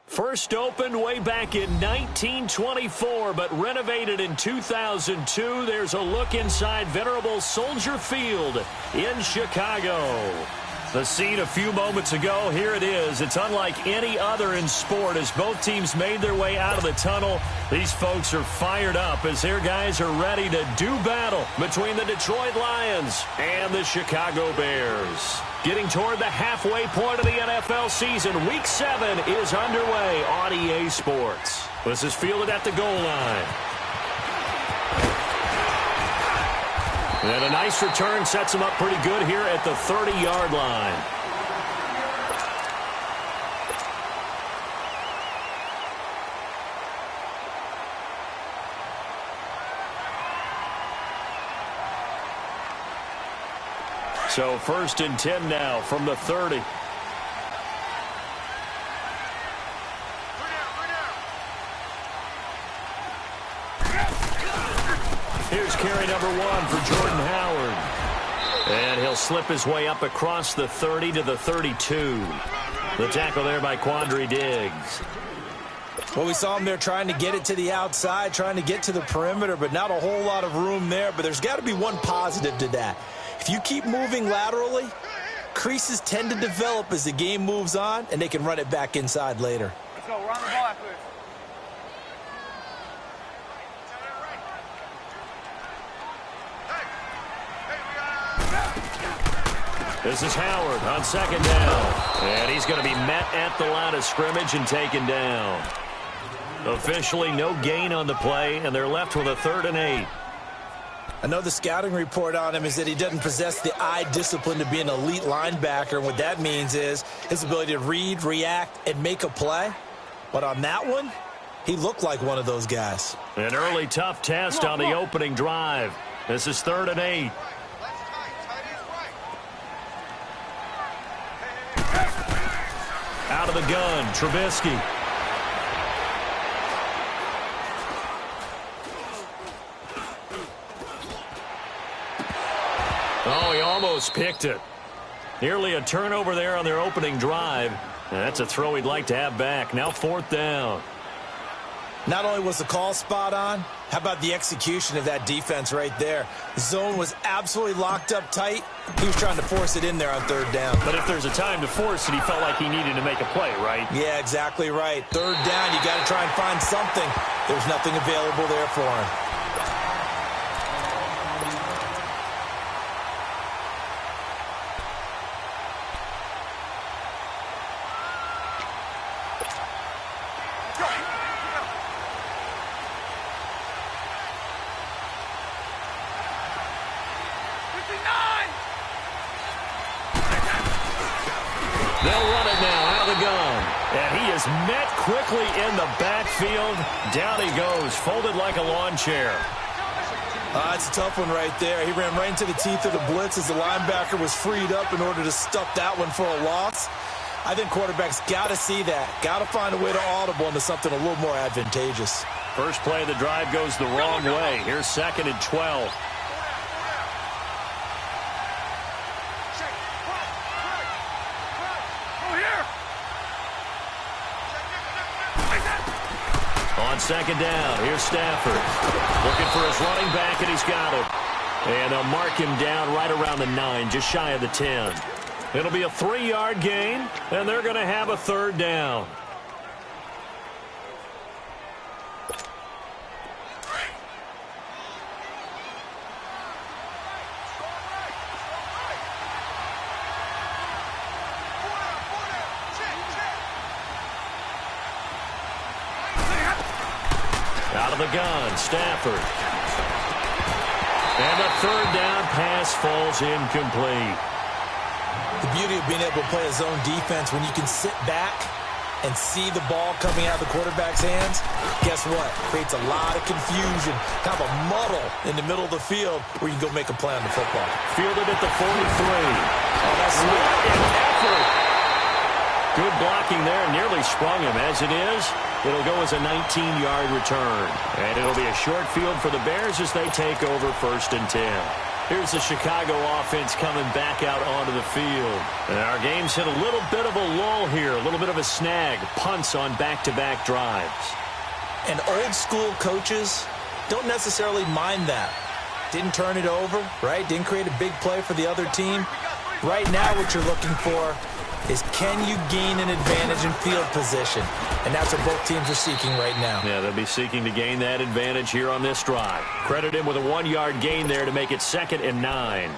First opened way back in 1924, but renovated in 2002. There's a look inside venerable Soldier Field in Chicago. The scene a few moments ago, here it is. It's unlike any other in sport as both teams made their way out of the tunnel. These folks are fired up as their guys are ready to do battle between the Detroit Lions and the Chicago Bears. Getting toward the halfway point of the NFL season, Week 7 is underway on EA Sports. This is fielded at the goal line. And a nice return sets him up pretty good here at the 30-yard line. So 1st and 10 now from the 30. Here's carry number 1 for Jordan Howard. And he'll slip his way up across the 30 to the 32. The tackle there by Quandre Diggs. Well, we saw him there trying to get it to the outside, trying to get to the perimeter, but not a whole lot of room there. But there's got to be one positive to that. If you keep moving laterally, creases tend to develop as the game moves on, and they can run it back inside later. Let's go. Run the ball after this. This is Howard on 2nd down. And he's going to be met at the line of scrimmage and taken down. Officially no gain on the play, and they're left with a 3rd and 8. I know the scouting report on him is that he doesn't possess the eye discipline to be an elite linebacker. And what that means is his ability to read, react, and make a play. But on that one, he looked like one of those guys. An early tough test on the opening drive. This is 3rd and 8. Out of the gun, Trubisky. Oh, he almost picked it. Nearly a turnover there on their opening drive. And that's a throw he'd like to have back. Now 4th down. Not only was the call spot on, how about the execution of that defense right there? The zone was absolutely locked up tight. He was trying to force it in there on 3rd down. But if there's a time to force it, he felt like he needed to make a play, right? Yeah, exactly right. 3rd down, you got to try and find something. There's nothing available there for him. Met quickly in the backfield. Down he goes, folded like a lawn chair. It's a tough one right there. He ran right into the teeth of the blitz as the linebacker was freed up in order to stuff that one for a loss. I think quarterbacks got to see that. Got to find a way to audible into something a little more advantageous. First play of the drive goes the wrong way. Here's 2nd and 12. On 2nd down, here's Stafford. Looking for his running back, and he's got him. And they'll mark him down right around the 9, just shy of the 10. It'll be a 3-yard gain, and they're going to have a 3rd down. Out of the gun, Stafford. And the 3rd down pass falls incomplete. The beauty of being able to play a zone defense when you can sit back and see the ball coming out of the quarterback's hands, guess what? Creates a lot of confusion, kind of a muddle in the middle of the field where you can go make a play on the football. Fielded at the 43. Oh, that's what an effort. Good blocking there, nearly sprung him. As it is, it'll go as a 19-yard return. And it'll be a short field for the Bears as they take over 1st and 10. Here's the Chicago offense coming back out onto the field. And our game's hit a little bit of a lull here, a little bit of a snag. Punts on back-to-back drives. And old-school coaches don't necessarily mind that. Didn't turn it over, right? Didn't create a big play for the other team. Right now what you're looking for is, can you gain an advantage in field position? And that's what both teams are seeking right now. Yeah, they'll be seeking to gain that advantage here on this drive. Credit him with a 1-yard gain there to make it 2nd and 9.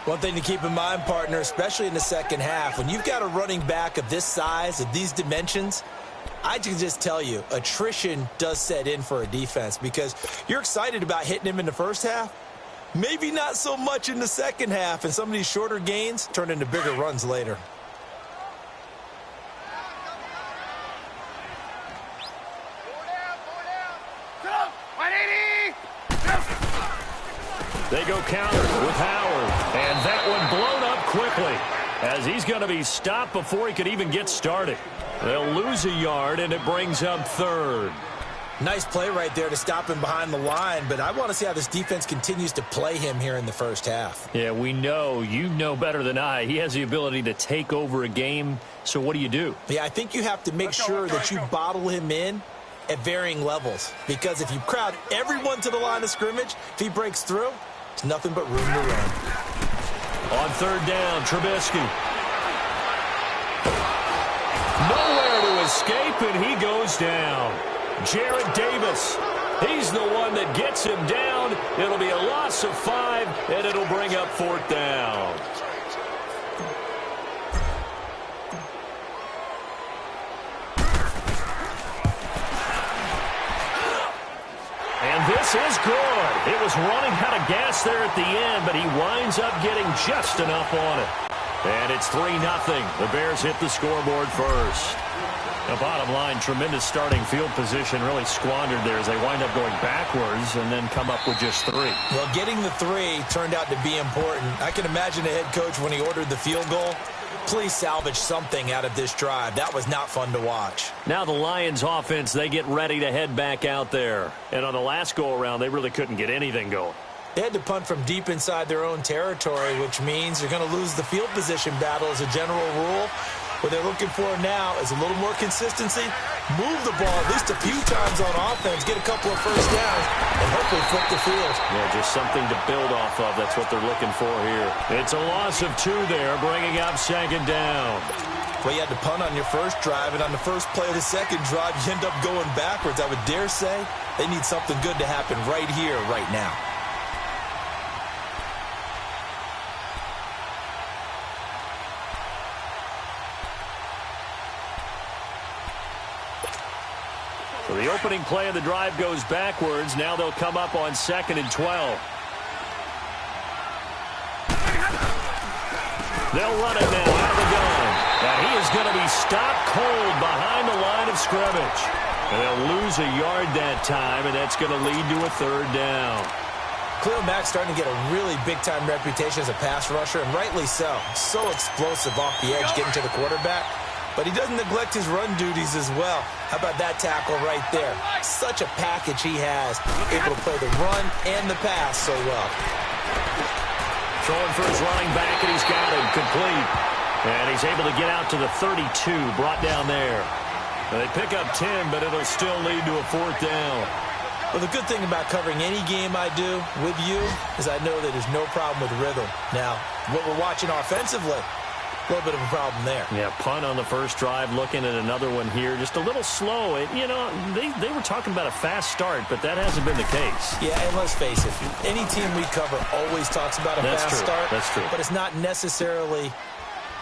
One thing to keep in mind, partner, especially in the second half, when you've got a running back of this size, of these dimensions, I can just tell you, attrition does set in for a defense because you're excited about hitting him in the first half. Maybe not so much in the second half, and some of these shorter gains turn into bigger runs later. They go counter with Howard. And that one blown up quickly as he's going to be stopped before he could even get started. They'll lose a yard, and it brings up 3rd. Nice play right there to stop him behind the line, but I want to see how this defense continues to play him here in the first half. Yeah, we know. You know better than I. He has the ability to take over a game, so what do? Yeah, I think you have to make sure that you bottle him in at varying levels, because if you crowd everyone to the line of scrimmage, if he breaks through, it's nothing but room to run. On 3rd down, Trubisky. Nowhere to escape, and he goes down. Jarrett Davis. He's the one that gets him down. It'll be a loss of 5, and it'll bring up 4th down. And this is good. It was running out of gas there at the end, but he winds up getting just enough on it. And it's 3-0. The Bears hit the scoreboard first. The bottom line, tremendous starting field position, really squandered there as they wind up going backwards and then come up with just 3. Well, getting the 3 turned out to be important. I can imagine the head coach when he ordered the field goal. Please salvage something out of this drive. That was not fun to watch. Now the Lions offense, they get ready to head back out there. And on the last go-around, they really couldn't get anything going. They had to punt from deep inside their own territory, which means you're going to lose the field position battle as a general rule. What they're looking for now is a little more consistency, move the ball at least a few times on offense, get a couple of first downs, and hopefully flip the field. Yeah, just something to build off of. That's what they're looking for here. It's a loss of 2 there, bringing up 2nd down. Well, you had to punt on your first drive, and on the first play of the second drive, you end up going backwards. I would dare say they need something good to happen right here, right now. So the opening play of the drive goes backwards. Now they'll come up on 2nd and 12. They'll run it now out of the gun. And he is going to be stopped cold behind the line of scrimmage. And they'll lose a yard that time, and that's going to lead to a 3rd down. Khalil Mack's starting to get a really big-time reputation as a pass rusher, and rightly so. So explosive off the edge, getting to the quarterback. But he doesn't neglect his run duties as well. How about that tackle right there? Such a package he has, able to play the run and the pass so well. Throwing for his running back, and he's got him complete. And he's able to get out to the 32, brought down there. They pick up 10, but it'll still lead to a 4th down. Well, the good thing about covering any game I do with you is I know that there's no problem with rhythm. Now, what we're watching offensively, a little bit of a problem there. Yeah, punt on the first drive, looking at another one here. Just a little slow. You know, they were talking about a fast start, but that hasn't been the case. Yeah, and let's face it, any team we cover always talks about a fast start. That's true. But it's not necessarily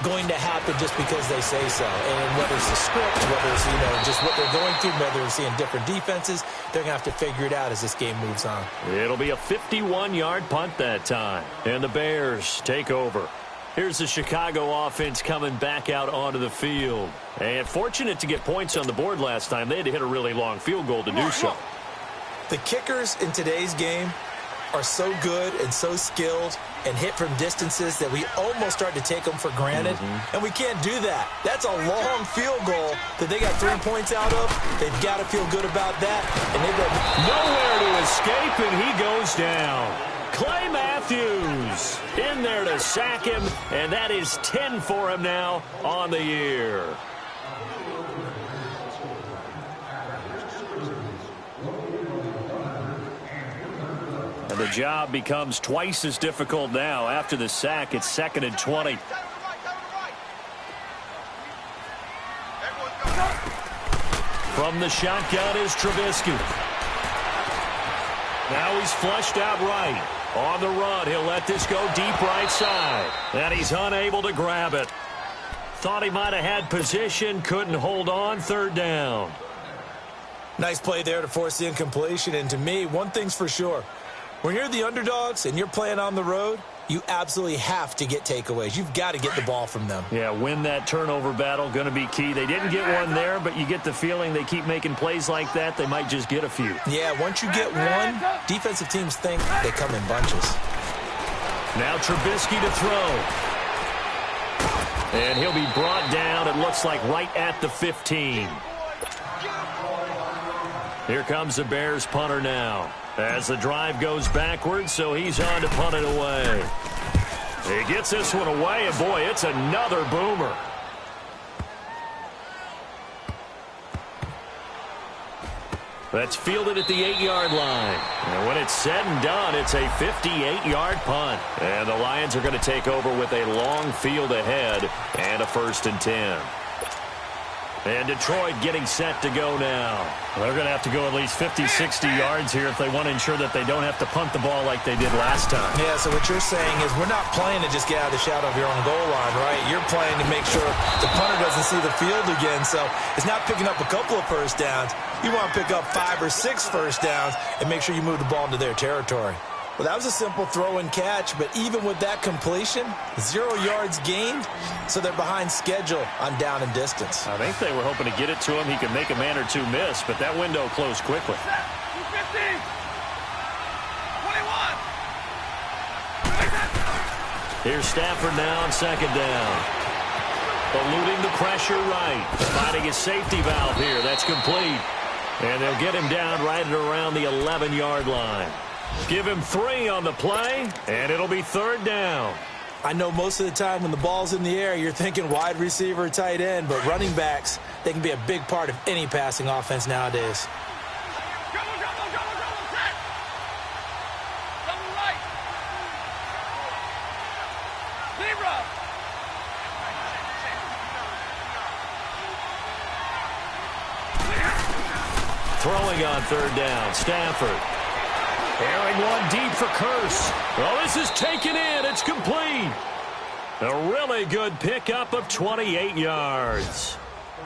going to happen just because they say so. And whether it's the script, whether it's, just what they're going through, whether they're seeing different defenses, they're going to have to figure it out as this game moves on. It'll be a 51-yard punt that time. And the Bears take over. Here's the Chicago offense coming back out onto the field. And fortunate to get points on the board last time. They had to hit a really long field goal to do so. The kickers in today's game are so good and so skilled and hit from distances that we almost start to take them for granted. And we can't do that. That's a long field goal that they got 3 points out of. They've got to feel good about that. And they've got nowhere to escape, and he goes down. Clay Matthews Matthews in there to sack him, and that is 10 for him now on the year. And the job becomes twice as difficult now. After the sack, it's 2nd and 20. From the shotgun is Trubisky. Now he's flushed out right. On the run, he'll let this go deep right side. And he's unable to grab it. Thought he might have had position, couldn't hold on, 3rd down. Nice play there to force the incompletion. And to me, one thing's for sure. When you're the underdogs and you're playing on the road, you absolutely have to get takeaways. You've got to get the ball from them. Yeah, win that turnover battle, going to be key. They didn't get one there, but you get the feeling they keep making plays like that, they might just get a few. Yeah, once you get one, defensive teams think they come in bunches. Now Trubisky to throw. And he'll be brought down, it looks like right at the 15. Here comes the Bears punter now. As the drive goes backwards, so he's on to punt it away. He gets this one away, and boy, it's another boomer. That's fielded at the 8-yard line. And when it's said and done, it's a 58-yard punt. And the Lions are going to take over with a long field ahead and a 1st and 10. And Detroit getting set to go now. Well, they're going to have to go at least 50, 60 yards here if they want to ensure that they don't have to punt the ball like they did last time. Yeah, so what you're saying is we're not playing to just get out of the shadow of your own goal line, right? You're playing to make sure the punter doesn't see the field again. So it's not picking up a couple of first downs. You want to pick up 5 or 6 first downs and make sure you move the ball into their territory. Well, that was a simple throw and catch, but even with that completion, 0 yards gained, so they're behind schedule on down and distance. I think they were hoping to get it to him. He could make a man or two miss, but that window closed quickly. 250. 21. Here's Stafford now on 2nd down. Eluding the pressure right. Finding his safety valve here. That's complete. And they'll get him down right at around the 11-yard line. Give him 3 on the play, and it'll be 3rd down. I know most of the time when the ball's in the air, you're thinking wide receiver, tight end, but running backs, they can be a big part of any passing offense nowadays. Double, set. Double right. Zebra. Throwing on 3rd down, Stafford. Airing one deep for Curse. Well, this is taken in. It's complete. A really good pickup of 28 yards.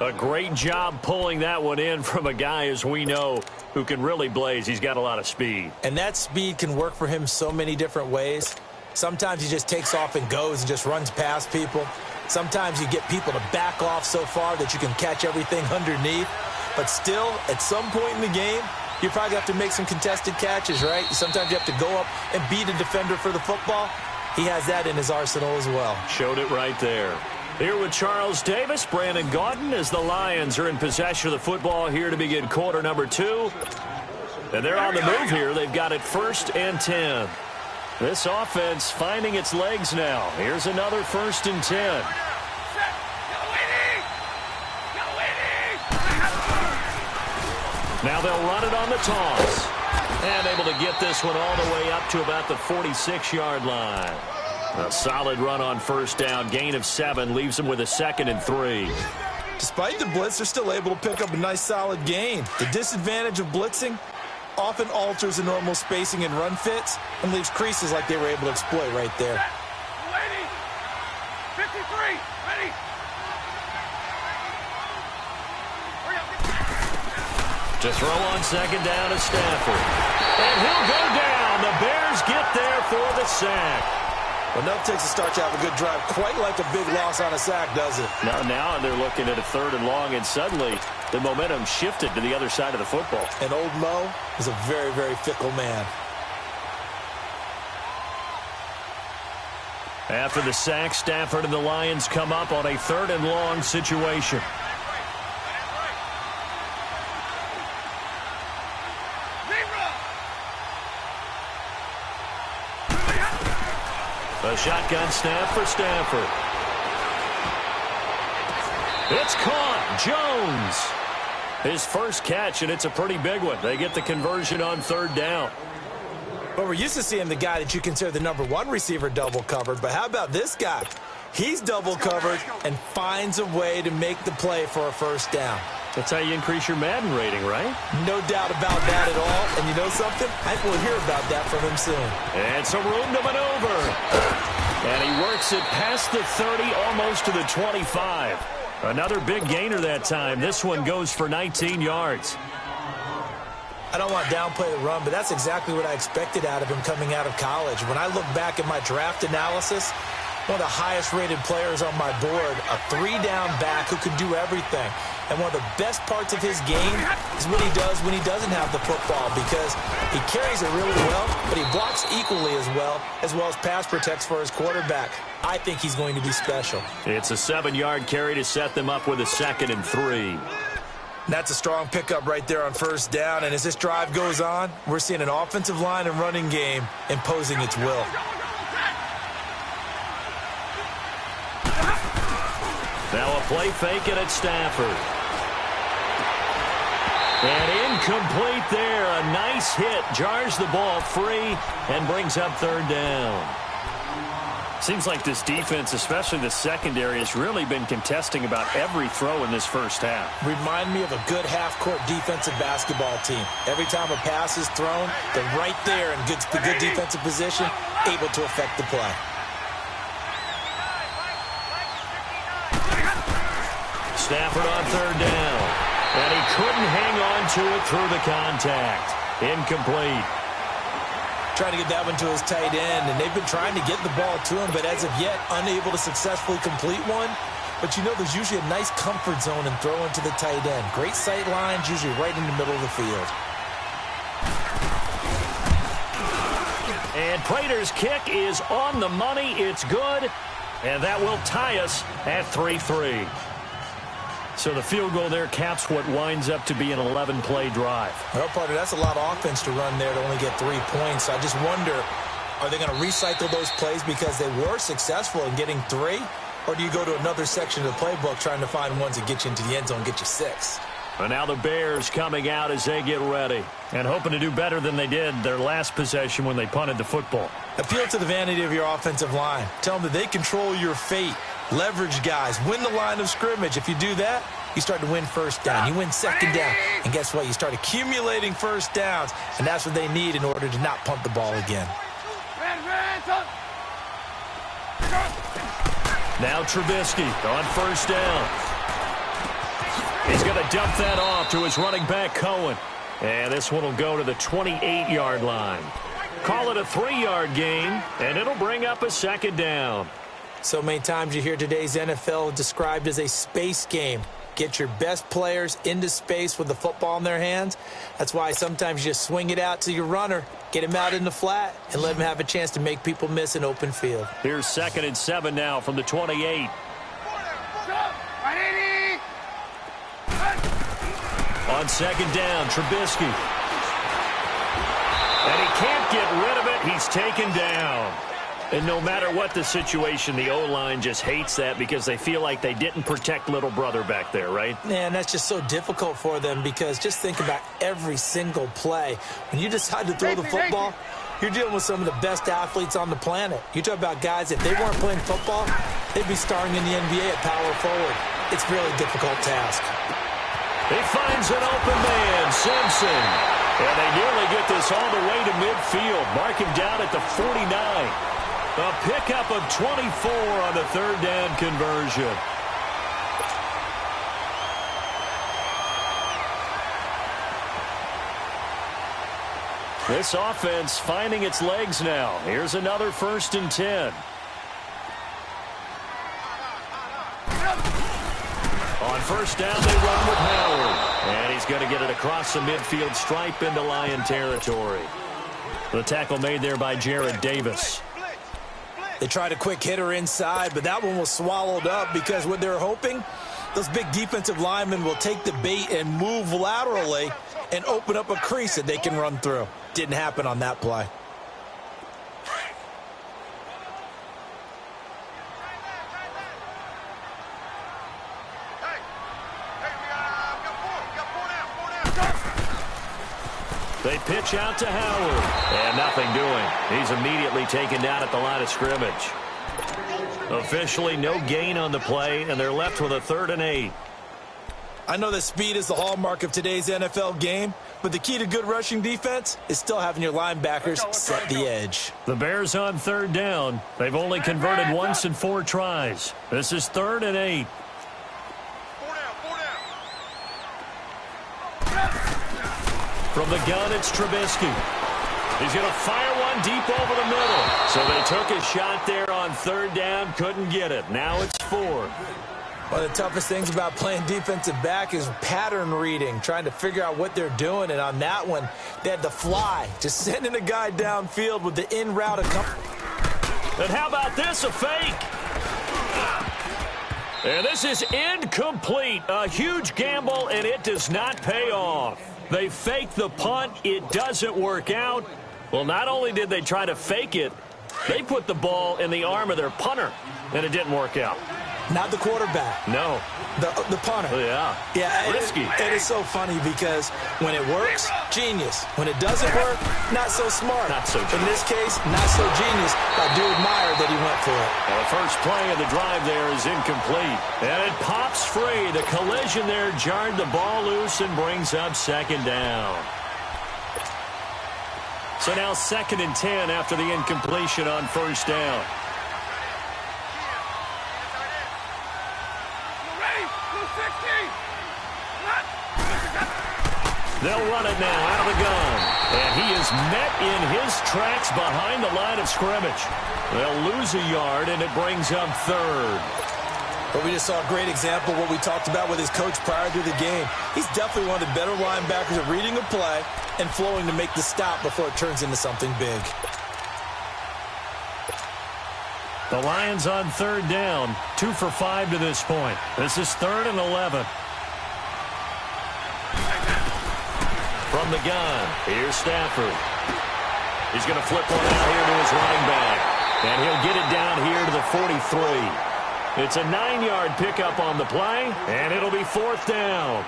A great job pulling that one in from a guy, as we know, who can really blaze. He's got a lot of speed. And that speed can work for him so many different ways. Sometimes he just takes off and goes and just runs past people. Sometimes you get people to back off so far that you can catch everything underneath. But still, at some point in the game, you probably have to make some contested catches, right? Sometimes you have to go up and beat a defender for the football. He has that in his arsenal as well. Showed it right there. Here with Charles Davis, Brandon Gaudin, as the Lions are in possession of the football here to begin quarter number 2. And they're on the move here. They've got it 1st and 10. This offense finding its legs now. Here's another 1st and 10. Now they'll run it on the toss. And able to get this one all the way up to about the 46-yard line. A solid run on 1st down. Gain of 7 leaves them with a 2nd and 3. Despite the blitz, they're still able to pick up a nice solid gain. The disadvantage of blitzing often alters the normal spacing and run fits and leaves creases like they were able to exploit right there. 53. Ready. To throw on 2nd down is Stafford. And he'll go down. The Bears get there for the sack. Well, enough takes a start to have a good drive. Quite like a big loss on a sack, does it? Now they're looking at a 3rd and long, and suddenly the momentum shifted to the other side of the football. And old Mo is a very, very fickle man. After the sack, Stafford and the Lions come up on a 3rd and long situation. A shotgun snap for Stafford. It's caught. Jones. His first catch, and it's a pretty big one. They get the conversion on third down. Well, we're used to seeing the guy that you consider the #1 receiver double covered, but how about this guy? He's double covered and finds a way to make the play for a first down. That's how you increase your Madden rating, right? No doubt about that at all. And you know something? I think we'll hear about that from him soon. And some room to maneuver. And he works it past the 30, almost to the 25. Another big gainer that time. This one goes for 19 yards. I don't want to downplay the run, but that's exactly what I expected out of him coming out of college. When I look back at my draft analysis, one of the highest-rated players on my board, a three-down back who can do everything. And one of the best parts of his game is what he does when he doesn't have the football, because he carries it really well, but he blocks equally as well as pass protects for his quarterback. I think he's going to be special. It's a 7-yard carry to set them up with a 2nd and 3. That's a strong pickup right there on first down, and as this drive goes on, we're seeing an offensive line and running game imposing its will. Now a play fake, and it's Stafford. And incomplete there. A nice hit. Jars the ball free and brings up third down. Seems like this defense, especially the secondary, has really been contesting about every throw in this first half. Remind me of a good half-court defensive basketball team. Every time a pass is thrown, they're right there in good defensive position, able to affect the play. Stafford on third down. And he couldn't hang on to it through the contact. Incomplete. Trying to get that one to his tight end, and they've been trying to get the ball to him, but as of yet, unable to successfully complete one. But you know, there's usually a nice comfort zone in throwing to the tight end. Great sight lines, usually right in the middle of the field. And Prater's kick is on the money. It's good. And that will tie us at 3-3. So the field goal there caps what winds up to be an 11-play drive. Well, partner, that's a lot of offense to run there to only get 3 points. I just wonder, are they going to recycle those plays because they were successful in getting 3? Or do you go to another section of the playbook trying to find ones that get you into the end zone, get you 6? And now the Bears coming out as they get ready. And hoping to do better than they did their last possession when they punted the football. Appeal to the vanity of your offensive line. Tell them that they control your fate. Leverage guys. Win the line of scrimmage. If you do that, you start to win first down. You win second down. And guess what? You start accumulating first downs. And that's what they need in order to not punt the ball again. Now Trubisky on first down. He's going to dump that off to his running back, Cohen. And this one will go to the 28-yard line. Call it a 3-yard gain, and it'll bring up a second down. So many times you hear today's NFL described as a space game. Get your best players into space with the football in their hands. That's why sometimes you just swing it out to your runner, get him out in the flat, and let him have a chance to make people miss an open field. Here's 2nd and 7 now from the 28. On second down, Trubisky. And he can't get rid of it. He's taken down. And no matter what the situation, the O-line just hates that because they feel like they didn't protect little brother back there, right? Man, that's just so difficult for them because just think about every single play. When you decide to throw the football, you're dealing with some of the best athletes on the planet. You talk about guys, if they weren't playing football, they'd be starring in the NBA at power forward. It's a really difficult task. He finds an open man, Simpson. And they nearly get this all the way to midfield. Mark him down at the 49. A pickup of 24 on the third down conversion. This offense finding its legs now. Here's another 1st and 10. On first down, they run with Howard. And he's going to get it across the midfield stripe into Lion territory. The tackle made there by Jared Davis. They tried a quick hitter inside, but that one was swallowed up because what they're hoping, those big defensive linemen will take the bait and move laterally and open up a crease that they can run through. Didn't happen on that play. They pitch out to Howard. And nothing doing. He's immediately taken down at the line of scrimmage. Officially no gain on the play, and they're left with a 3rd and 8. I know that speed is the hallmark of today's NFL game, but the key to good rushing defense is still having your linebackers set the edge. The Bears on 3rd down. They've only converted once in 4 tries. This is 3rd and 8. From the gun, it's Trubisky. He's going to fire one deep over the middle. So they took a shot there on 3rd down, couldn't get it. Now it's 4. One of the toughest things about playing defensive back is pattern reading, trying to figure out what they're doing. And on that one, they had to fly, just sending a guy downfield with the in-route accompanying. And how about this, a fake? And this is incomplete. A huge gamble, and it does not pay off. They fake the punt. It doesn't work out. Well, not only did they try to fake it, they put the ball in the arm of their punter, and it didn't work out. Not the quarterback. No. The punter. Oh, yeah. Yeah, risky. It is so funny because when it works, genius. When it doesn't work, not so smart. Not so genius. In this case, not so genius. I do admire that he went for it. Well, the first play of the drive there is incomplete. And it pops free. The collision there jarred the ball loose and brings up 2nd down. So now 2nd and 10 after the incompletion on 1st down. They'll run it now out of the gun. And he is met in his tracks behind the line of scrimmage. They'll lose a yard, and it brings up 3rd. But we just saw a great example of what we talked about with his coach prior to the game. He's definitely one of the better linebackers at reading a play and flowing to make the stop before it turns into something big. The Lions on 3rd down, 2 for 5 to this point. This is 3rd and 11. From the gun, here's Stafford. He's going to flip one out here to his running back. And he'll get it down here to the 43. It's a 9-yard pickup on the play, and it'll be 4th down.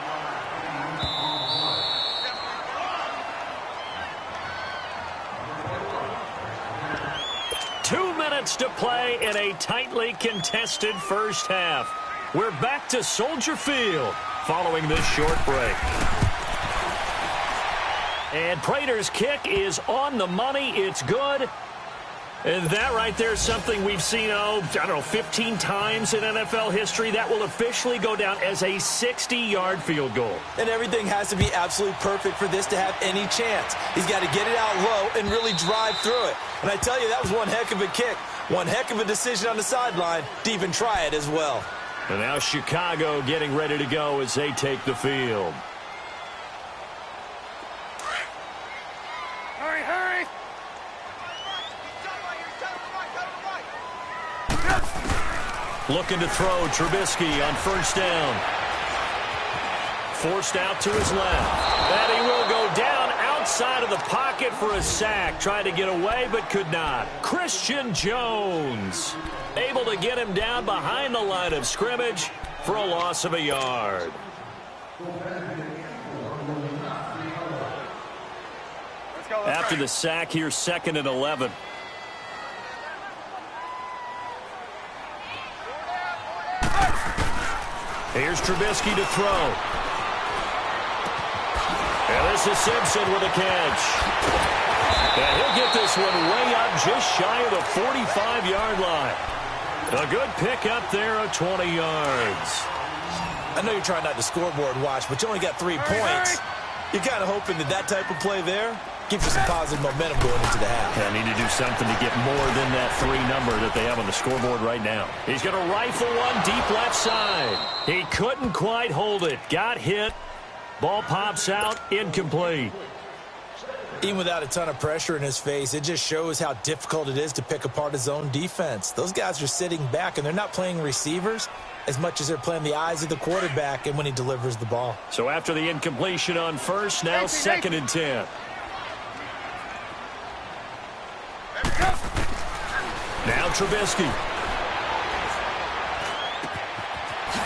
Two minutes to play in a tightly contested first half. We're back to Soldier Field following this short break. And Prater's kick is on the money. It's good. And that right there is something we've seen, 15 times in NFL history. That will officially go down as a 60-yard field goal. And everything has to be absolutely perfect for this to have any chance. He's got to get it out low and really drive through it. And I tell you, that was one heck of a kick. One heck of a decision on the sideline to even try it as well. And now Chicago getting ready to go as they take the field. Looking to throw Trubisky on 1st down. Forced out to his left. And he will go down outside of the pocket for a sack. Tried to get away but could not. Christian Jones able to get him down behind the line of scrimmage for a loss of a yard. After the sack, here's 2nd and 11. Here's Trubisky to throw. And this is Simpson with a catch. And he'll get this one way up just shy of the 45-yard line. A good pick up there of 20 yards. I know you're trying not to scoreboard watch, but you only got 3 points. You're kind of hoping that type of play there gives you some positive momentum going into the half. Yeah, need to do something to get more than that 3 number that they have on the scoreboard right now. He's going to rifle one deep left side. He couldn't quite hold it. Got hit. Ball pops out. Incomplete. Even without a ton of pressure in his face, it just shows how difficult it is to pick apart his own defense. Those guys are sitting back, and they're not playing receivers as much as they're playing the eyes of the quarterback and when he delivers the ball. So after the incompletion on 1st, now 2nd and 10. Now Trubisky.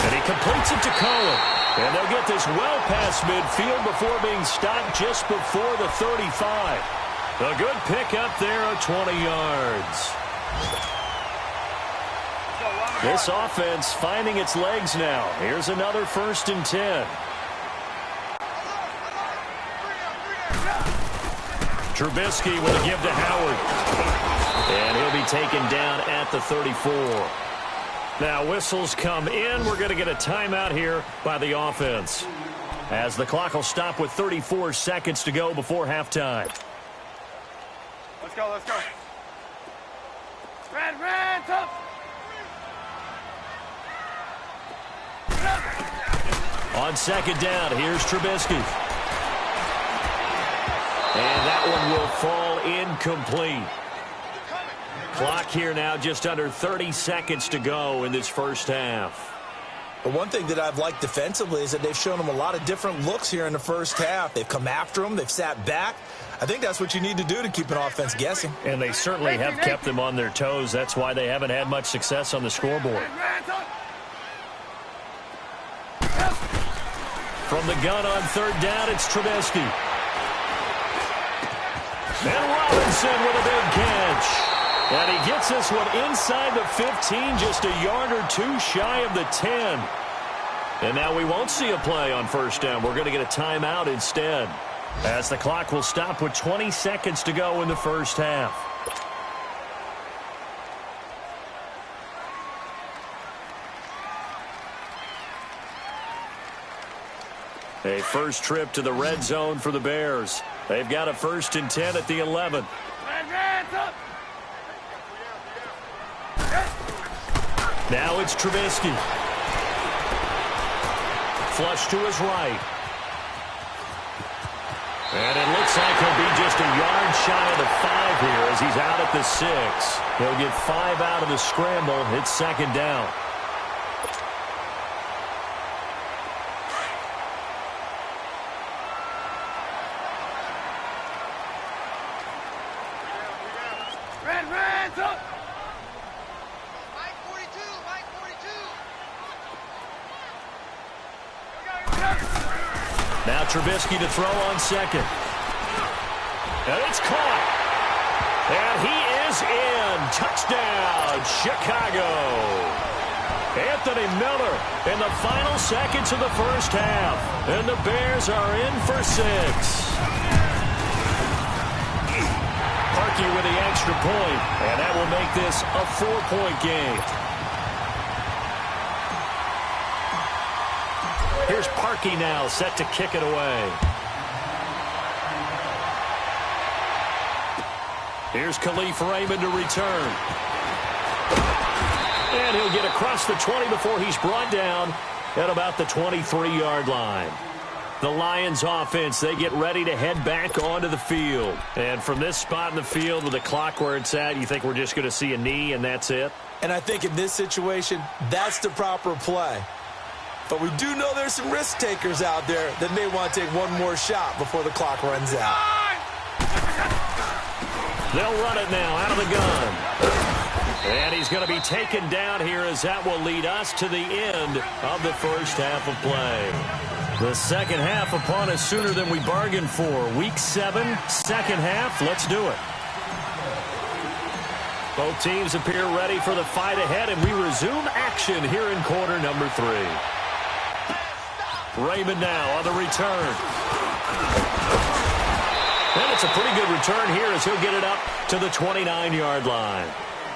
And he completes it to Cohen. And they'll get this well past midfield before being stopped just before the 35. A good pickup there of 20 yards. This offense finding its legs now. Here's another 1st and 10. Trubisky with a give to Howard. And he'll be taken down at the 34. Now whistles come in. We're going to get a timeout here by the offense, as the clock will stop with 34 seconds to go before halftime. Let's go, let's go. Red, top. On 2nd down, here's Trubisky. And that one will fall incomplete. Clock here now just under 30 seconds to go in this first half. The one thing that I've liked defensively is that they've shown them a lot of different looks here in the first half. They've come after them. They've sat back. I think that's what you need to do to keep an offense guessing. And they certainly have kept them on their toes. That's why they haven't had much success on the scoreboard. From the gun on 3rd down, it's Trubisky. And Robinson with a big catch. And he gets this one inside the 15, just a yard or two shy of the 10. And now we won't see a play on 1st down. We're going to get a timeout instead, as the clock will stop with 20 seconds to go in the first half. A first trip to the red zone for the Bears. They've got a 1st and 10 at the 11. Now it's Trubisky. Flush to his right. And it looks like he'll be just a yard shy of the 5 here as he's out at the 6. He'll get 5 out of the scramble. It's 2nd down. Now Trubisky to throw on 2nd. And it's caught. And he is in. Touchdown, Chicago. Anthony Miller in the final seconds of the first half. And the Bears are in for 6. Parkey with the extra point. And that will make this a 4-point game. Here's Parkey now, set to kick it away. Here's Khalif Raymond to return. And he'll get across the 20 before he's brought down at about the 23-yard line. The Lions offense, they get ready to head back onto the field. And from this spot in the field with the clock where it's at, you think we're just going to see a knee and that's it? And I think in this situation, that's the proper play. But we do know there's some risk takers out there that may want to take one more shot before the clock runs out. They'll run it now out of the gun. And he's going to be taken down here, as that will lead us to the end of the first half of play. The second half upon us sooner than we bargained for. Week 7, second half. Let's do it. Both teams appear ready for the fight ahead, and we resume action here in quarter number 3. Raymond now on the return. And it's a pretty good return here as he'll get it up to the 29-yard line.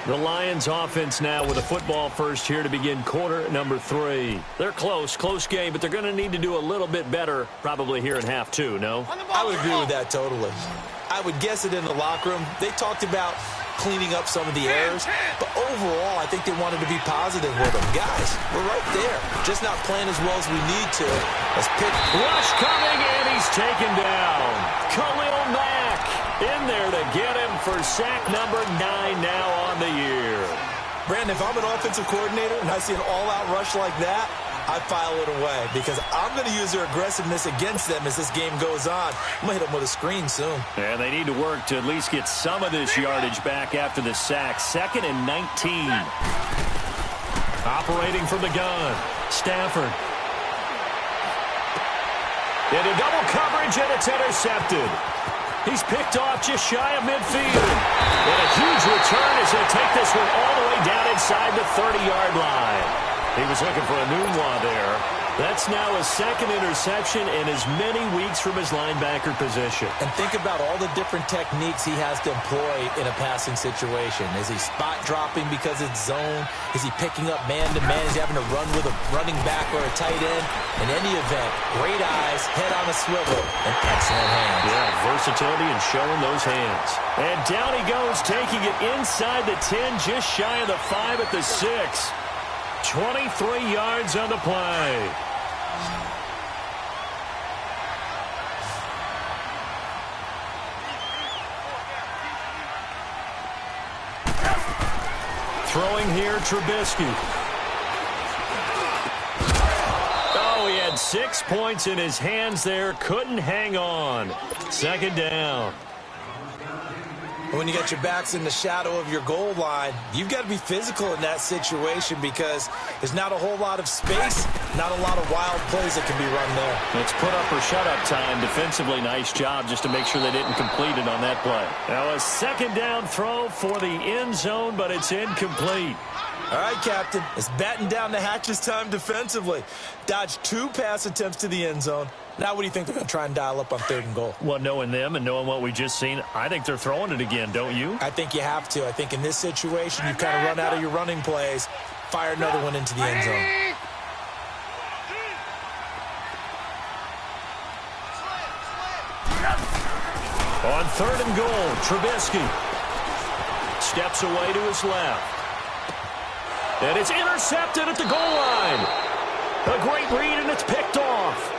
The Lions offense now with a football first here to begin quarter number 3. They're close game, but they're going to need to do a little bit better probably here in half 2, no? I would agree with that totally. I would guess it in the locker room. They talked about cleaning up some of the errors, but overall, I think they wanted to be positive with them. Guys, we're right there. Just not playing as well as we need to. Let's pick. Rush coming, and he's taken down. Khalil Mack in there to get him for sack number 9 now on the year. Brandon, if I'm an offensive coordinator and I see an all-out rush like that, I file it away because I'm going to use their aggressiveness against them as this game goes on. I'm going to hit them with a screen soon. And they need to work to at least get some of this yardage back after the sack. 2nd and 19. Operating from the gun, Stafford. Into double coverage, and it's intercepted. He's picked off just shy of midfield. And a huge return as he'll take this one all the way down inside the 30-yard line. He was looking for a Nunwa there. That's now a second interception in as many weeks from his linebacker position. And think about all the different techniques he has to employ in a passing situation. Is he spot dropping because it's zone? Is he picking up man-to-man? Is he having to run with a running back or a tight end? In any event, great eyes, head on a swivel, and excellent hands. Yeah, versatility and showing those hands. And down he goes, taking it inside the 10, just shy of the 5 at the 6. 23 yards on the play. Throwing here, Trubisky. Oh, he had 6 points in his hands there. Couldn't hang on. Second down. When you got your backs in the shadow of your goal line, you've got to be physical in that situation because there's not a whole lot of space, not a lot of wild plays that can be run there. It's put up or shut up time. Defensively, nice job just to make sure they didn't complete it on that play. Now a second down throw for the end zone, but it's incomplete. All right, Captain, it's batten down the hatches time defensively. Dodged 2 pass attempts to the end zone. Now what do you think they're going to try and dial up on 3rd and goal? Well, knowing them and knowing what we just seen, I think they're throwing it again, don't you? I think you have to. I think in this situation, you've kind of run out of your running plays. Fire another one into the end zone. On 3rd and goal, Trubisky steps away to his left. And it's intercepted at the goal line. A great read, and it's picked off.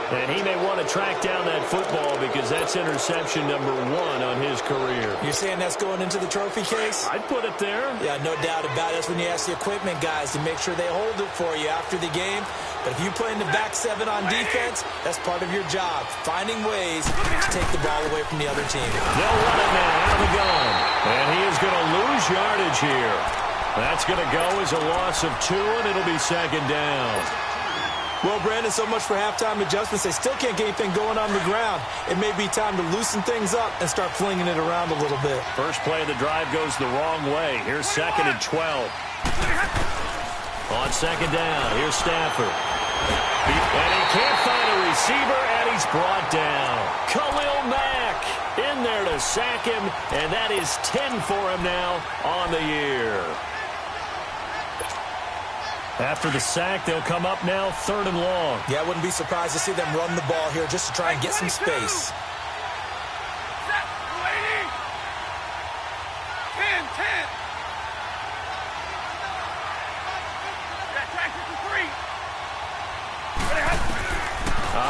And he may want to track down that football because that's interception number 1 on his career. You're saying that's going into the trophy case? I'd put it there. Yeah, no doubt about it. That's when you ask the equipment guys to make sure they hold it for you after the game. But if you play in the back 7 on defense, that's part of your job, finding ways to take the ball away from the other team. They'll run it now out of the gun. And he is going to lose yardage here. That's going to go as a loss of 2, and it'll be second down. Well, Brandon, so much for halftime adjustments. They still can't get anything going on the ground. It may be time to loosen things up and start flinging it around a little bit. First play of the drive goes the wrong way. Here's 2nd and 12. On second down, here's Stafford. And he can't find a receiver, and he's brought down. Khalil Mack in there to sack him, and that is 10 for him now on the year. After the sack, they'll come up now 3rd and long. Yeah, I wouldn't be surprised to see them run the ball here just to try and get some space. 10.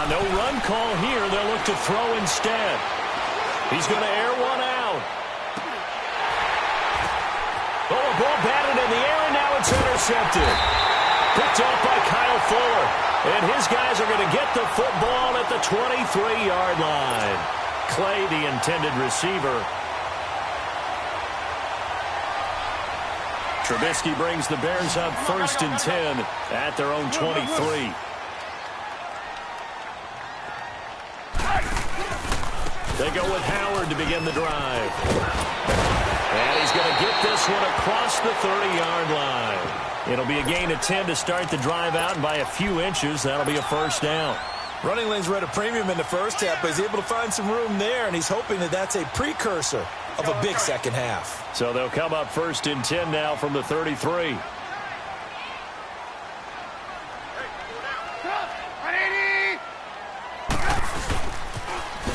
No run call here. They'll look to throw instead. He's going to air one out. Oh, a ball batted in the air, and now it's intercepted. Picked off by Kyle Fuller. And his guys are going to get the football at the 23-yard line. Clay, the intended receiver. Trubisky brings the Bears up 1st and 10 at their own 23. They go with Howard to begin the drive. And he's going to get this one across the 30-yard line. It'll be a gain of 10 to start the drive out, and by a few inches, that'll be a first down. Running lanes were at a premium in the first half, but he's able to find some room there, and he's hoping that that's a precursor of a big second half. So they'll come up 1st and 10 now from the 33.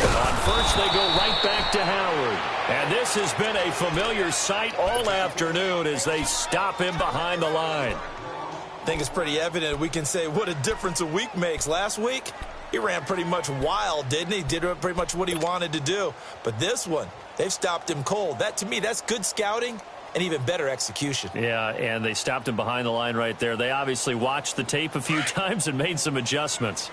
On first, they go right back to Howard. And this has been a familiar sight all afternoon as they stop him behind the line. I think it's pretty evident. We can say what a difference a week makes. Last week, he ran pretty much wild, didn't he? Did pretty much what he wanted to do. But this one, they've stopped him cold. That, to me, that's good scouting and even better execution. Yeah, and they stopped him behind the line right there. They obviously watched the tape a few times and made some adjustments.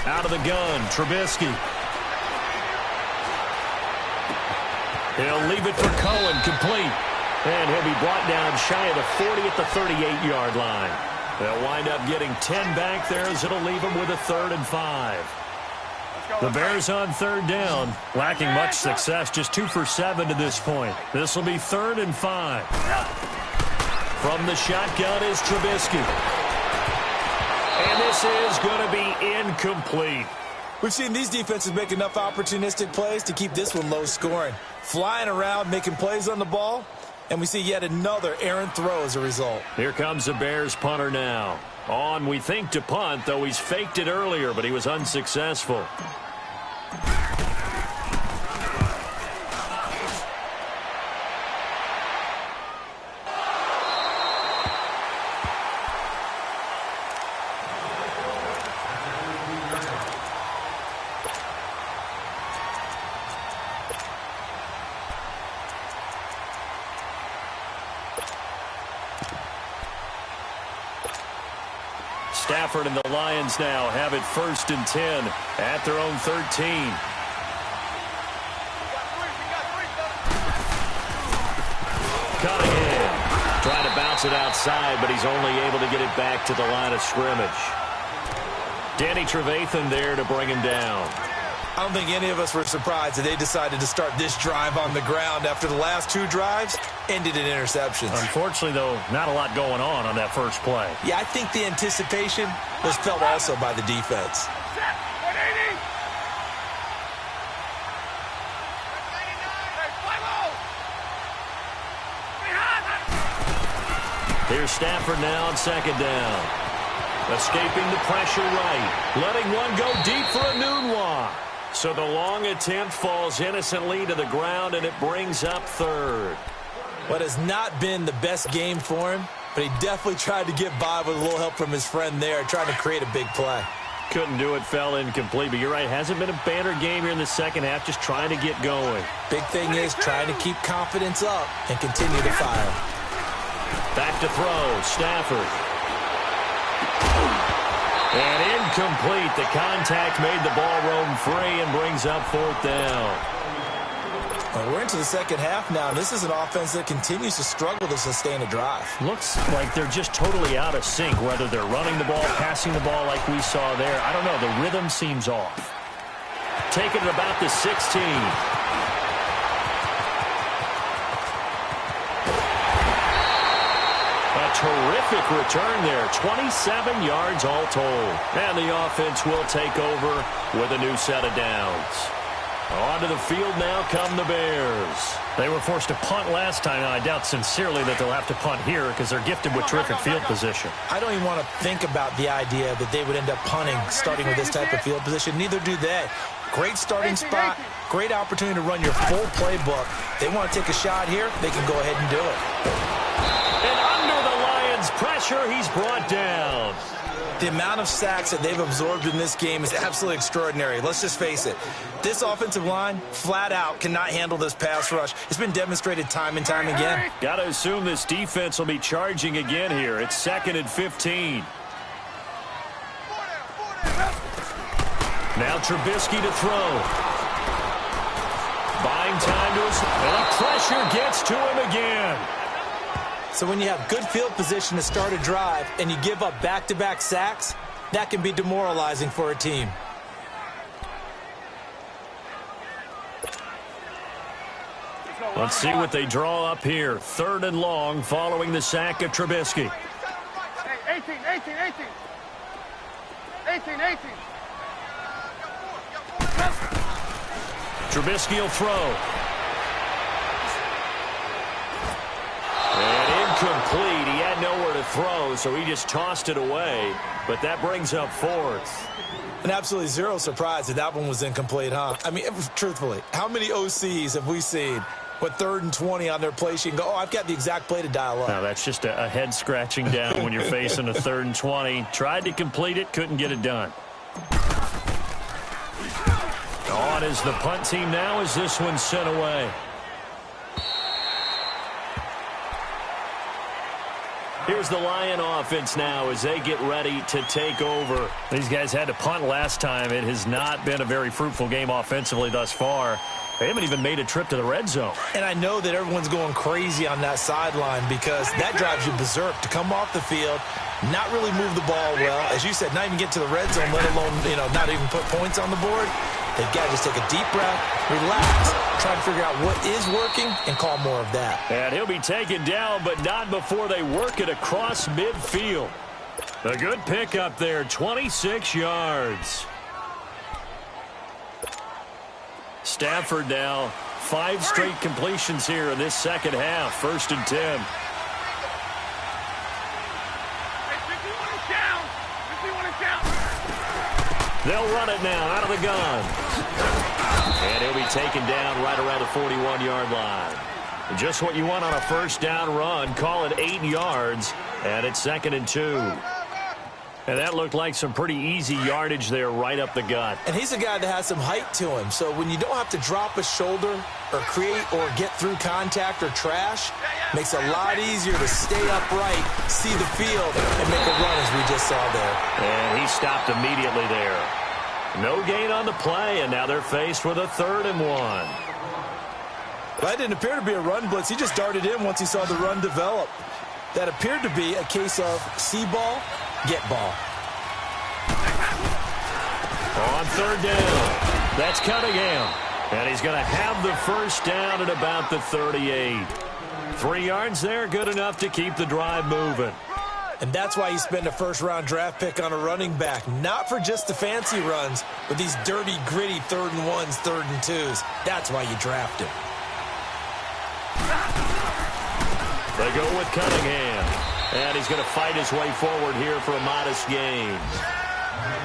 Out of the gun, Trubisky. He'll leave it for Cohen, complete. And he'll be brought down shy of the 40 at the 38-yard line. They'll wind up getting 10 back there as it'll leave them with a 3rd and 5. The Bears on 3rd down, lacking much success, just 2 for 7 to this point. This will be 3rd and 5. From the shotgun is Trubisky. And this is going to be incomplete. We've seen these defenses make enough opportunistic plays to keep this one low scoring. Flying around, making plays on the ball, and we see yet another errant throw as a result. Here comes the Bears punter now. On, we think, to punt, though he's faked it earlier, but he was unsuccessful. Stafford and the Lions now have it 1st and 10 at their own 13. Cunningham trying to bounce it outside, but he's only able to get it back to the line of scrimmage. Danny Trevathan there to bring him down. I don't think any of us were surprised that they decided to start this drive on the ground after the last 2 drives ended in interceptions. Unfortunately, though, not a lot going on that first play. Yeah, I think the anticipation was felt also by the defense. Here's Stafford now on 2nd down. Escaping the pressure right. Letting one go deep for a Nunwa. So the long attempt falls innocently to the ground, and it brings up 3rd. What has not been the best game for him, but he definitely tried to get by with a little help from his friend there, trying to create a big play. Couldn't do it, fell incomplete, but you're right, hasn't been a banner game here in the second half, just trying to get going. Big thing is trying to keep confidence up and continue to fire. Back to throw, Stafford. And incomplete. The contact made the ball roam free and brings up 4th down. Well, we're into the second half now, and this is an offense that continues to struggle to sustain a drive. Looks like they're just totally out of sync, whether they're running the ball, passing the ball like we saw there. I don't know. The rhythm seems off. Taking it about the 16. Terrific return there. 27 yards all told. And the offense will take over with a new set of downs. Onto the field now come the Bears. They were forced to punt last time, and I doubt sincerely that they'll have to punt here because they're gifted with terrific field position. I don't even want to think about the idea that they would end up punting starting with this type of field position. Neither do they. Great starting spot. Great opportunity to run your full playbook. They want to take a shot here. They can go ahead and do it. Pressure, he's brought down. The amount of sacks that they've absorbed in this game is absolutely extraordinary. Let's just face it. This offensive line, flat out, cannot handle this pass rush. It's been demonstrated time and time again. Got to assume this defense will be charging again here. It's 2nd and 15. Now Trubisky to throw. Buying time to his... And the pressure gets to him again. So when you have good field position to start a drive and you give up back-to-back sacks, that can be demoralizing for a team. Let's see what they draw up here. 3rd and long following the sack of Trubisky. 18. Trubisky will throw. And incomplete. He had nowhere to throw, so he just tossed it away. But that brings up 4th. And absolutely zero surprise that that one was incomplete, huh? I mean, truthfully, how many OCs have we seen with 3rd and 20 on their play sheet and go, oh, I've got the exact play to dial up? Now, that's just a head scratching down when you're facing a 3rd and 20. Tried to complete it, couldn't get it done. On is the punt team now as this one's sent away. Here's the Lion offense now as they get ready to take over. These guys had to punt last time. It has not been a very fruitful game offensively thus far. They haven't even made a trip to the red zone. And I know that everyone's going crazy on that sideline because that drives you berserk to come off the field, not really move the ball well. As you said, not even get to the red zone, let alone, not even put points on the board. They've got to just take a deep breath, relax, try to figure out what is working, and call more of that. And he'll be taken down, but not before they work it across midfield. A good pickup there, 26 yards. Stafford now, 5 straight completions here in this second half. 1st and 10. They'll run it now out of the gun. And he'll be taken down right around the 41-yard line. Just what you want on a first down run. Call it 8 yards, and it's 2nd and 2. And that looked like some pretty easy yardage there right up the gut. And he's a guy that has some height to him. So when you don't have to drop a shoulder or create or get through contact or trash, makes it a lot easier to stay upright, see the field, and make a run as we just saw there. And he stopped immediately there. No gain on the play, and now they're faced with a 3rd and 1. That didn't appear to be a run blitz. He just darted in once he saw the run develop. That appeared to be a case of see ball, get ball. On 3rd down, that's Cunningham. And he's going to have the first down at about the 38. 3 yards there, good enough to keep the drive moving. And that's why you spend a first-round draft pick on a running back. Not for just the fancy runs, but these dirty, gritty 3rd and 1s, 3rd and 2s. That's why you draft him. They go with Cunningham. And he's going to fight his way forward here for a modest gain.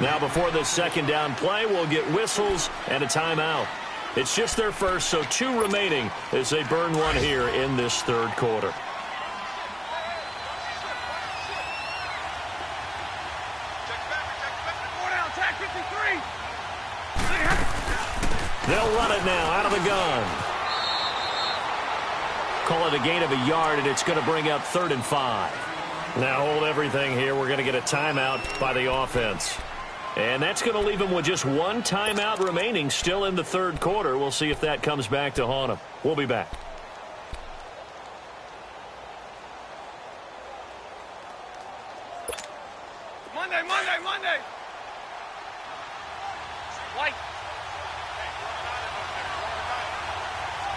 Now before this 2nd down play, we'll get whistles and a timeout. It's just their first, so 2 remaining as they burn one here in this 3rd quarter. They'll run it now out of the gun. Call it a gain of a yard, and it's going to bring up 3rd and 5. Now hold everything here. We're going to get a timeout by the offense. And that's going to leave them with just 1 timeout remaining still in the 3rd quarter. We'll see if that comes back to haunt them. We'll be back. Monday. White.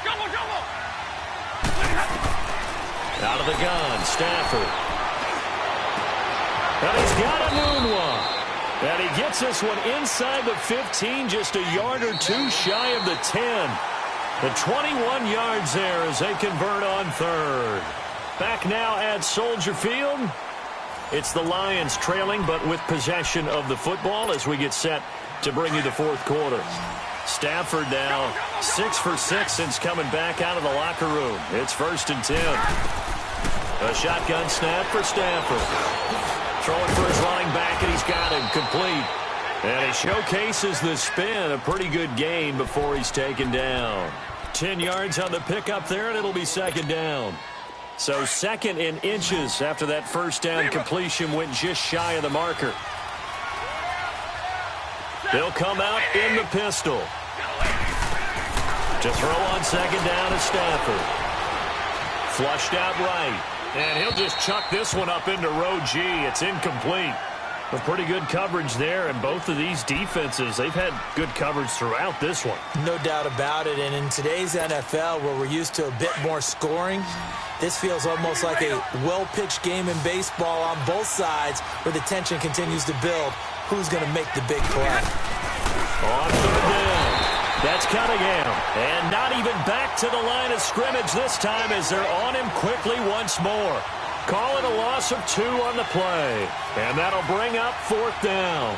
Jumbo. Out of the gun, Stafford. And he's got a noon one. And he gets this one inside the 15, just a yard or 2 shy of the 10. The 21 yards there as they convert on 3rd. Back now at Soldier Field. It's the Lions trailing, but with possession of the football as we get set to bring you the 4th quarter. Stafford now 6 for 6 since coming back out of the locker room. It's 1st and 10. A shotgun snap for Stafford. Throwing for his running back, and he's got him complete. And he showcases the spin. A pretty good gain before he's taken down. 10 yards on the pickup there, and it'll be 2nd down. So 2nd in inches after that first down completion went just shy of the marker. They'll come out in the pistol. To throw on 2nd down is Stafford. Flushed out right. And he'll just chuck this one up into row G. It's incomplete. A pretty good coverage there, and both of these defenses, they've had good coverage throughout this one. No doubt about it, and in today's NFL, where we're used to a bit more scoring, this feels almost like a well-pitched game in baseball on both sides, where the tension continues to build. Who's going to make the big play? On 3rd down, that's Cunningham. And not even back to the line of scrimmage this time as they're on him quickly once more. Call it a loss of 2 on the play. And that'll bring up 4th down.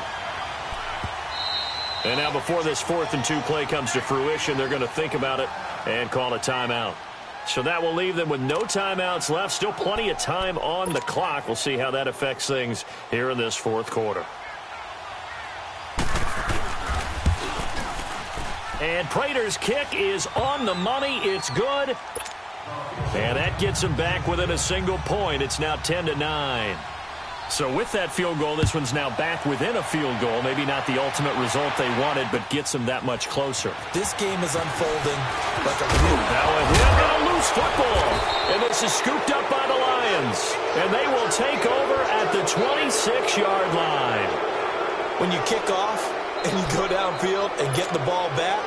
And now before this 4th and 2 play comes to fruition, they're going to think about it and call a timeout. So that will leave them with no timeouts left. Still plenty of time on the clock. We'll see how that affects things here in this 4th quarter. And Prater's kick is on the money. It's good. And that gets them back within a single point. It's now 10-9. So with that field goal, this one's now back within a field goal. Maybe not the ultimate result they wanted, but gets them that much closer. This game is unfolding like a Now a hit and a loose football. And this is scooped up by the Lions. And they will take over at the 26-yard line. When you kick off and you go downfield and get the ball back,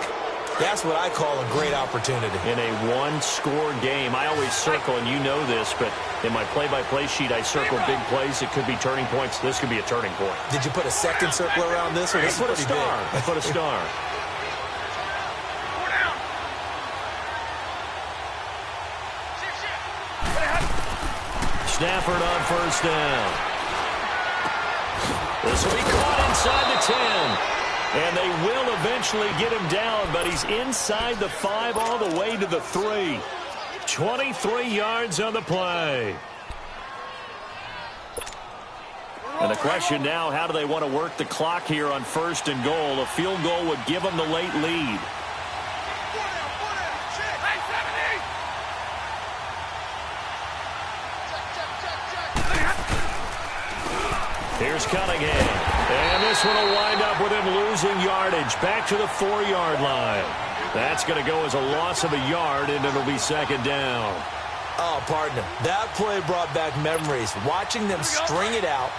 that's what I call a great opportunity. In a one-score game, I always circle, and you know this, but in my play-by-play sheet, I circle big plays. It could be turning points. This could be a turning point. Did you put a second circle around this? Or this I put a star. I put a star. Stafford on first down. This will be caught inside the 10. And they will eventually get him down, but he's inside the 5 all the way to the 3. 23 yards on the play. And the question now, how do they want to work the clock here on first and goal? A field goal would give them the late lead. Here's Cunningham. And this one will wind up with him losing yardage. Back to the 4-yard line. That's going to go as a loss of a yard, and it'll be second down. Oh, partner, that play brought back memories. Watching them string it out,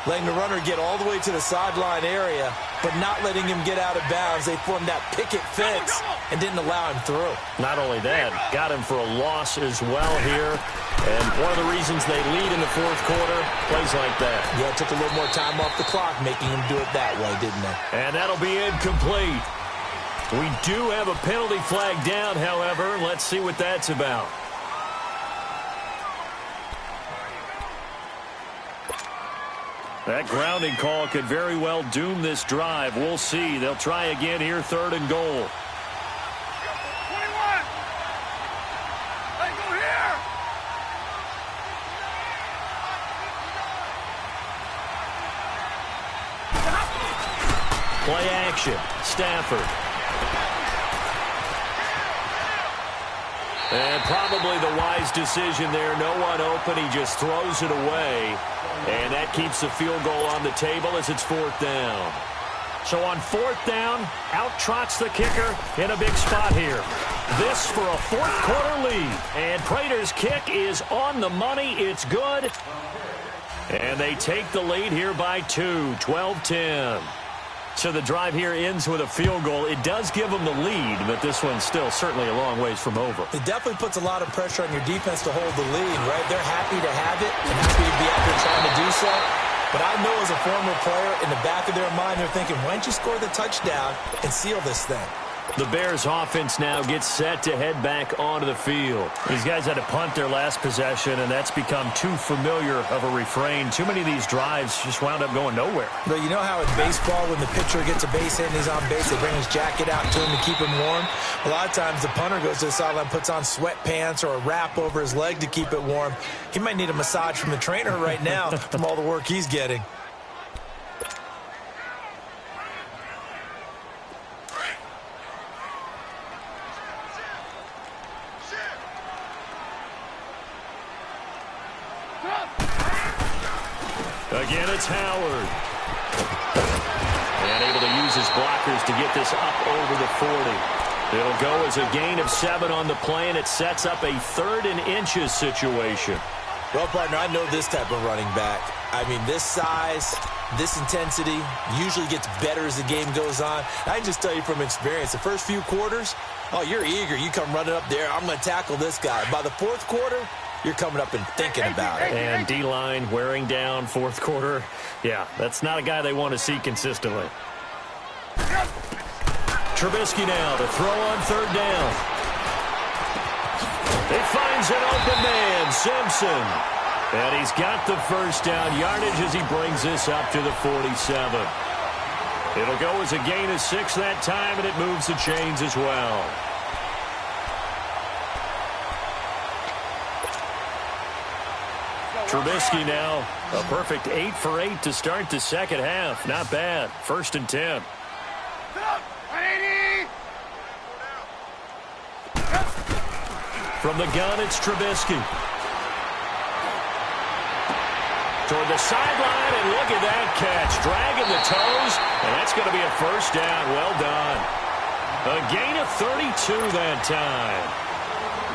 letting the runner get all the way to the sideline area, but not letting him get out of bounds. They formed that picket fence and didn't allow him through. Not only that, got him for a loss as well here. And one of the reasons they lead in the fourth quarter, plays like that. Yeah, it took a little more time off the clock, making him do it that way, didn't they? And that'll be incomplete. We do have a penalty flag down, however. Let's see what that's about. That grounding call could very well doom this drive. We'll see. They'll try again here, third and goal. 21. Hey, go here. Play action. Stafford. And probably the wise decision there. No one open. He just throws it away. And that keeps the field goal on the table as it's fourth down. So on fourth down, out trots the kicker in a big spot here. This for a fourth quarter lead. And Prater's kick is on the money. It's good. And they take the lead here by 2, 12-10. So the drive here ends with a field goal. It does give them the lead, but this one's still certainly a long ways from over. It definitely puts a lot of pressure on your defense to hold the lead, right? They're happy to have it and happy to be out there trying to do so. But I know as a former player, in the back of their mind, they're thinking, why don't you score the touchdown and seal this thing? The Bears offense now gets set to head back onto the field. These guys had to punt their last possession, and that's become too familiar of a refrain. Too many of these drives just wound up going nowhere. But you know how in baseball, when the pitcher gets a base hit and he's on base, they bring his jacket out to him to keep him warm? A lot of times the punter goes to the sideline, puts on sweatpants or a wrap over his leg to keep it warm. He might need a massage from the trainer right now from all the work he's getting. Again, it's Howard. And able to use his blockers to get this up over the 40. It'll go as a gain of 7 on the play, and it sets up a 3rd and inches situation. Well, partner, I know this type of running back. I mean, this size, this intensity usually gets better as the game goes on. I can just tell you from experience, the first few quarters, oh, you're eager. You come running up there, I'm going to tackle this guy. By the fourth quarter, you're coming up and thinking about it. And D-line wearing down fourth quarter. Yeah, that's not a guy they want to see consistently. Trubisky now to throw on third down. He finds an open man, Simpson. And he's got the first down yardage as he brings this up to the 47. It'll go as a gain of 6 that time, and it moves the chains as well. Trubisky now, a perfect 8 for 8 to start the second half. Not bad. 1st and 10. From the gun, it's Trubisky. toward the sideline, and look at that catch. Dragging the toes, and that's going to be a first down. Well done. A gain of 32 that time.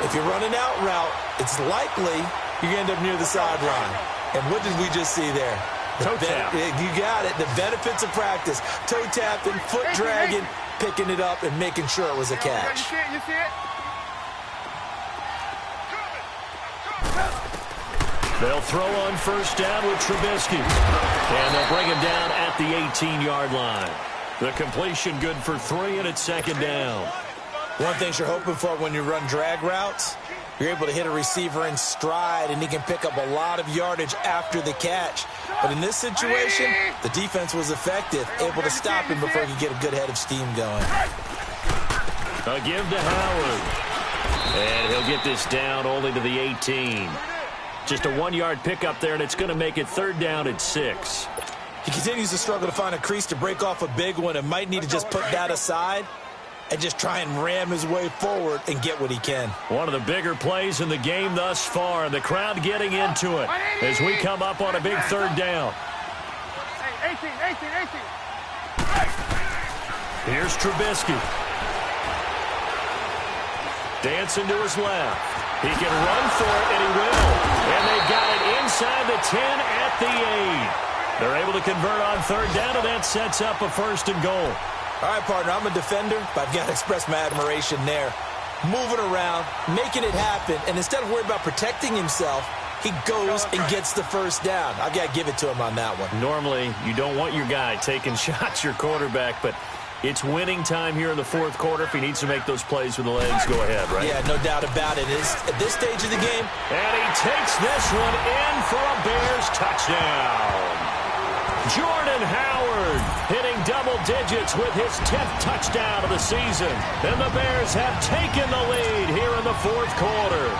If you're running out route, it's likely you're going to end up near the sideline. And what did we just see there? Toe tap. You got it. The benefits of practice. Toe tapping, foot dragging, picking it up, and making sure it was a catch. You see it? They'll throw on first down with Trubisky. And they'll bring him down at the 18-yard line. The completion good for 3, and it's second down. One thing you're hoping for when you run drag routes, you're able to hit a receiver in stride, and he can pick up a lot of yardage after the catch. But in this situation, the defense was effective, able to stop him before he could get a good head of steam going. A give to Howard. And he'll get this down only to the 18. Just a 1-yard pickup there, and it's going to make it third down at 6. He continues to struggle to find a crease to break off a big one and might need to just put that aside and just try and ram his way forward and get what he can. One of the bigger plays in the game thus far. The crowd getting into it as we come up on a big third down. 18. Here's Trubisky. Dancing to his left. He can run for it, and he will. And they got it inside the 10 at the 8. They're able to convert on third down, and that sets up a first and goal. All right, partner, I'm a defender, but I've got to express my admiration there. Moving around, making it happen, and instead of worrying about protecting himself, he goes and gets the first down. I've got to give it to him on that one. Normally, you don't want your guy taking shots, your quarterback, but it's winning time here in the fourth quarter. If he needs to make those plays with the legs, go ahead, right? Yeah, no doubt about it. At this stage of the game. And he takes this one in for a Bears touchdown. Jordan Howard hitting double digits with his 10th touchdown of the season. And the Bears have taken the lead here in the fourth quarter.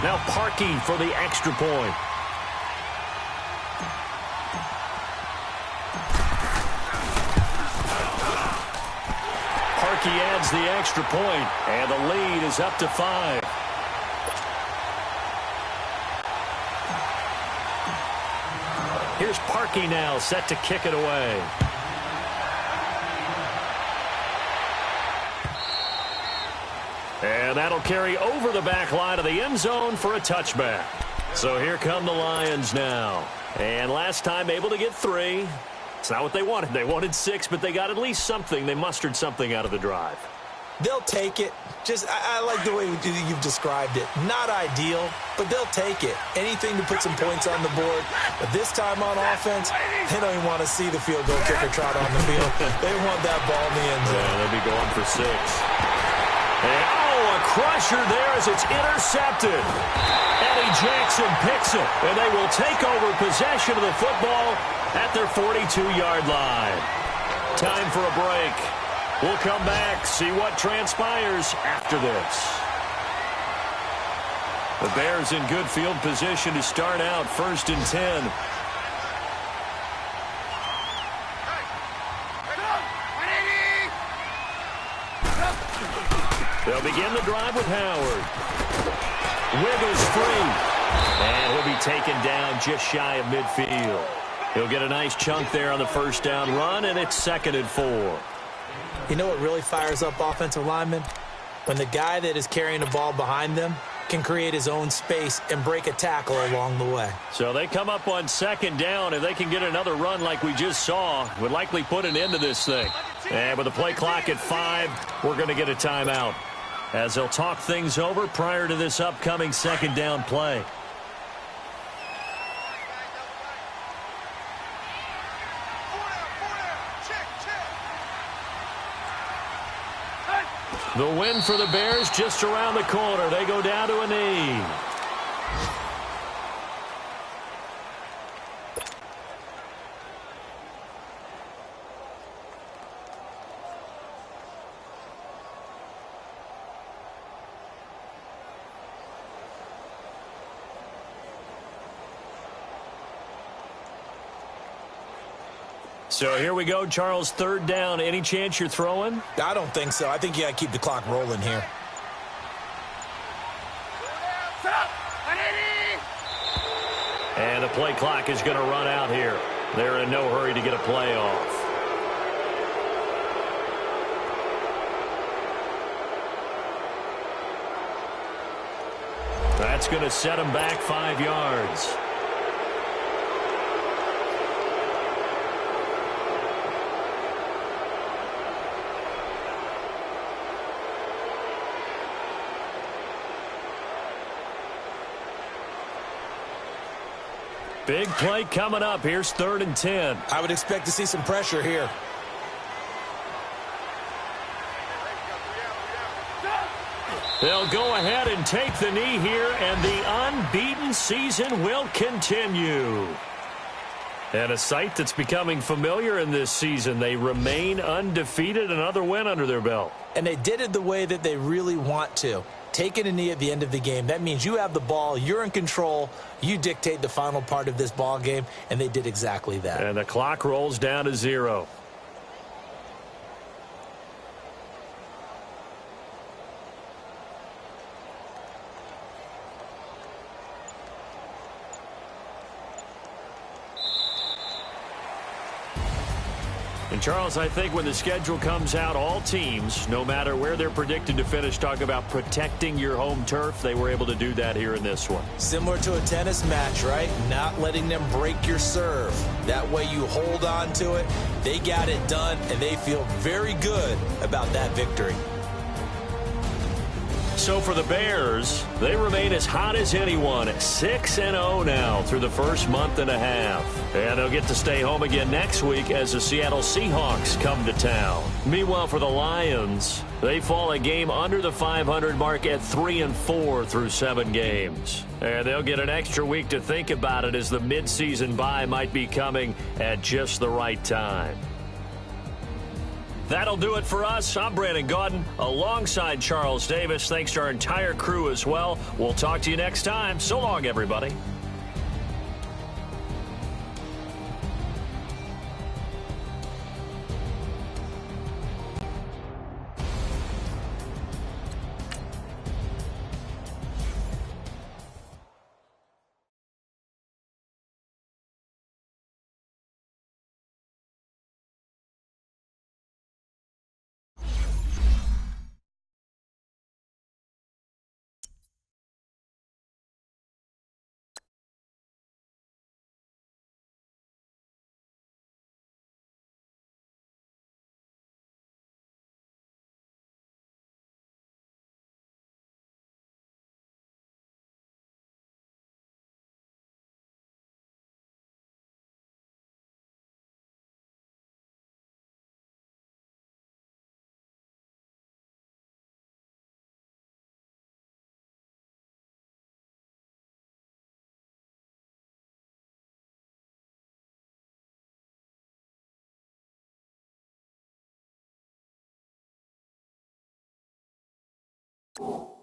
Now Parkey for the extra point. Parkey adds the extra point, and the lead is up to 5. Here's Parkey now, set to kick it away. And that'll carry over the back line of the end zone for a touchback. So here come the Lions now. And last time able to get 3. It's not what they wanted. They wanted 6, but they got at least something. They mustered something out of the drive. They'll take it. I like the way you've described it. Not ideal, but they'll take it. Anything to put some points on the board. But this time on offense, they don't even want to see the field goal kicker trot on the field. They want that ball in the end zone. Yeah, they'll be going for 6. And, a crusher there as it's intercepted. Eddie Jackson picks it, and they will take over possession of the football at their 42-yard line. Time for a break. We'll come back, see what transpires after this. The Bears in good field position to start out 1st and 10. They'll begin the drive with Howard. Wiggles free. And he'll be taken down just shy of midfield. He'll get a nice chunk there on the first down run, and it's 2nd and 4. You know what really fires up offensive linemen? When the guy that is carrying the ball behind them can create his own space and break a tackle along the way. So they come up on 2nd down, and they can get another run like we just saw. Would likely put an end to this thing. And with the play clock at 5, we're going to get a timeout, as they'll talk things over prior to this upcoming 2nd down play. The win for the Bears just around the corner. They go down to a knee. So here we go, Charles, 3rd down. Any chance you're throwing? I don't think so. I think you got to keep the clock rolling here. And the play clock is going to run out here. They're in no hurry to get a play off. That's going to set him back 5 yards. Big play coming up. Here's 3rd and 10. I would expect to see some pressure here. They'll go ahead and take the knee here, and the unbeaten season will continue. And a sight that's becoming familiar in this season. They remain undefeated, another win under their belt. And they did it the way that they really want to. Taking a knee at the end of the game, that means you have the ball, you're in control, you dictate the final part of this ball game, and they did exactly that. And the clock rolls down to 0. And, Charles, I think when the schedule comes out, all teams, no matter where they're predicted to finish, talk about protecting your home turf. They were able to do that here in this one. Similar to a tennis match, right? Not letting them break your serve. That way you hold on to it. They got it done, and they feel very good about that victory. So for the Bears, they remain as hot as anyone at 6-0 now through the first month and a half. And they'll get to stay home again next week as the Seattle Seahawks come to town. Meanwhile, for the Lions, they fall a game under the 500 mark at 3-4 through 7 games. And they'll get an extra week to think about it as the midseason bye might be coming at just the right time. That'll do it for us. I'm Brandon Gaudin alongside Charles Davis. Thanks to our entire crew as well. We'll talk to you next time. So long, everybody. You